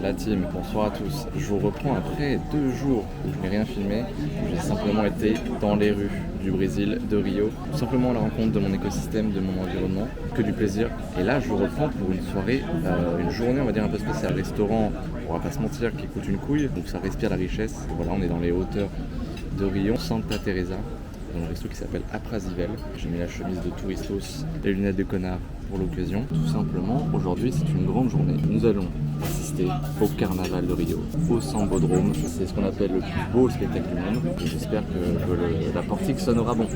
La team, bonsoir à tous. Je vous reprends après 2 jours où je n'ai rien filmé, où j'ai simplement été dans les rues du Brésil, de Rio, tout simplement à la rencontre de mon écosystème, de mon environnement, que du plaisir. Et là, je vous reprends pour une soirée, une journée, on va dire un peu spéciale. Restaurant, on va pas se mentir, qui coûte une couille, donc ça respire la richesse. Et voilà, on est dans les hauteurs de Rio, Santa Teresa, dans un resto qui s'appelle Aprazivelle. J'ai mis la chemise de touristos, les lunettes de connard pour l'occasion. Tout simplement, aujourd'hui, c'est une grande journée. Nous allons assister au carnaval de Rio, au Sambodrome. C'est ce qu'on appelle le plus beau spectacle du monde. Et j'espère que la portique sonnera bon.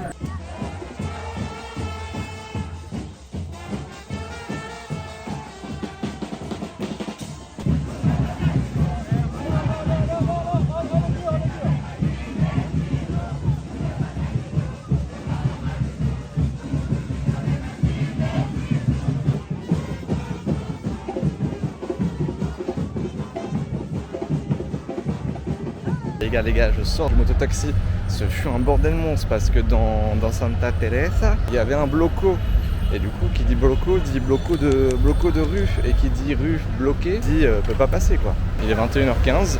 Les gars, je sors du mototaxi. Ce fut un bordel monstre parce que dans Santa Teresa, il y avait un bloco. Et du coup, qui dit bloco de rue. Et qui dit rue bloquée, dit peut pas passer quoi. Il est 21h15,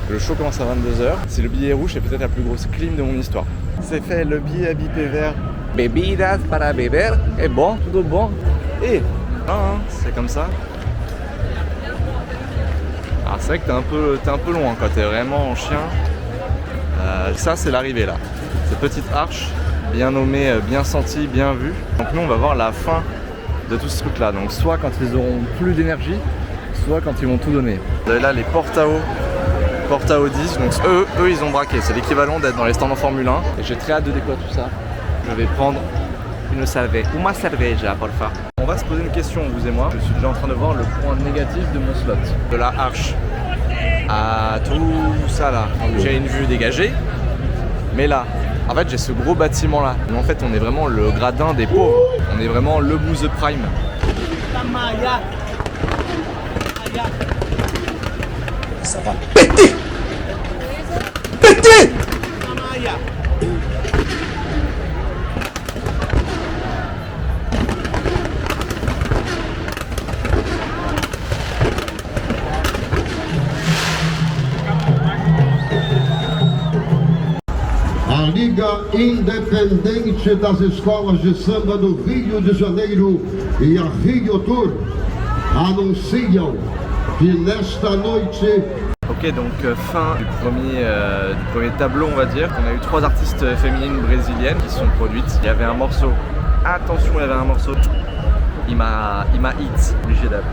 le show commence à 22h. Si le billet est rouge, c'est peut-être la plus grosse clim de mon histoire. C'est fait, le billet à bipé vert. Bebidas para beber. Et bon, tout bon. Et c'est comme ça. Alors c'est vrai que t'es un peu loin quand t'es vraiment en chien. Ça c'est l'arrivée là. Cette petite arche, bien nommée, bien sentie, bien vue. Donc nous on va voir la fin de tout ce truc là. Donc soit quand ils auront plus d'énergie, soit quand ils vont tout donner. Vous avez là les Portao 10. Donc eux ils ont braqué. C'est l'équivalent d'être dans les stands en Formule 1. Et j'ai très hâte de découvrir tout ça. Je vais prendre une cerveja pour le faire. On va se poser une question, vous et moi. Je suis déjà en train de voir le point négatif de mon slot. De la arche à tout ça là. Donc j'ai une vue dégagée. Mais là, en fait j'ai ce gros bâtiment là. Mais en fait on est vraiment le gradin des pauvres. On est vraiment le bout the prime. Ça va péter. Péter. A Liga Independente das Escolas de Samba do Rio de Janeiro e a Rio Tour anunciam que nesta noite. Ok, donc fin du premier tableau, on va dire. On a eu 3 artistes féminines brésiliennes qui sont produites. Il y avait un morceau, attention, il y avait un morceau, il m'a hit, obligé d'appeler.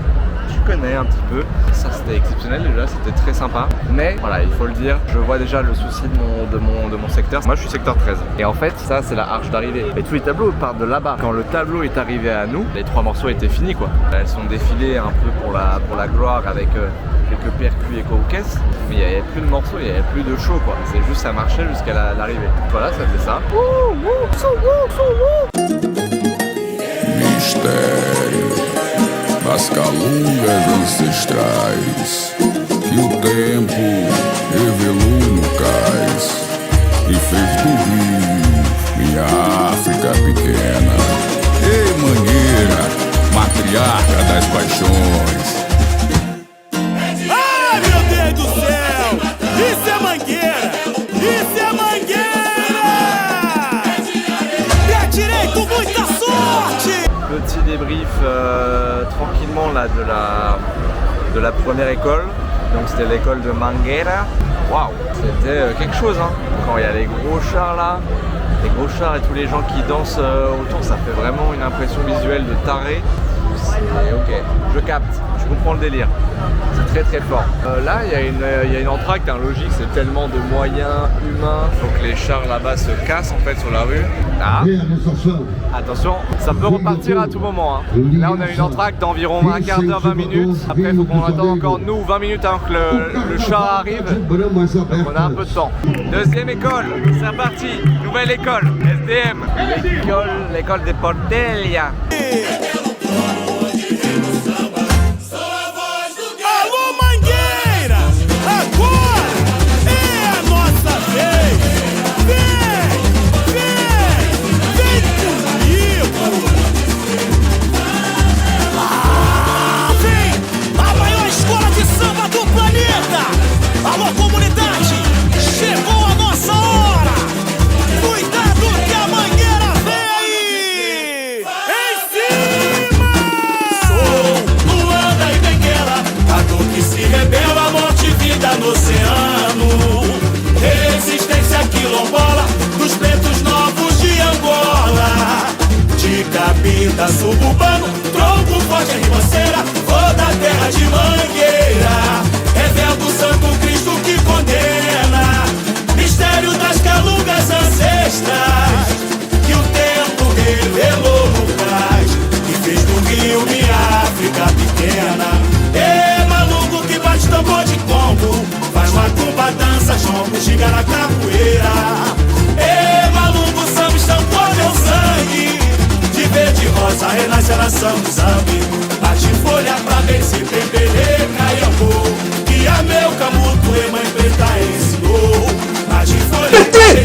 Je connais un petit peu, ça c'était exceptionnel déjà, c'était très sympa. Mais voilà, il faut le dire, je vois déjà le souci de mon secteur. Moi je suis secteur 13. Et en fait, ça c'est la arche d'arrivée. Et tous les tableaux partent de là-bas. Quand le tableau est arrivé à nous, les 3 morceaux étaient finis quoi. Elles sont défilées un peu pour la gloire avec quelques percus et coquesses. Mais il n'y avait plus de morceaux, il n'y avait plus de show quoi. C'est juste ça marchait jusqu'à l'arrivée. Voilà, ça fait ça. Mistério das calungas ancestrais que o tempo revelou no cais e fez do Rio minha África pequena. Ei, Mangueira, matriarca das paixões. Ai, meu Deus do céu! Isso é Mangueira! Isso é Mangueira! Me atirei com muita sorte! Petit débrief tranquillement là de la première école. Donc c'était l'école de Mangueira. Waouh, c'était quelque chose hein. Quand il y a les gros chars là, les gros chars et tous les gens qui dansent autour, ça fait vraiment une impression visuelle de taré. Et ok, je capte, je comprends le délire. C'est très très fort. Là, il y a une entracte, hein, logique, c'est tellement de moyens humains. Faut que les chars là-bas se cassent en fait sur la rue. Ah. Attention, ça peut repartir à tout moment. Hein. Là, on a une entracte d'environ un quart d'heure, 20 minutes. Après, il faut qu'on attende encore nous 20 minutes avant que le char arrive. Donc, on a un peu de temps. Deuxième école, c'est reparti. Nouvelle école, SDM. L'école des Portelias.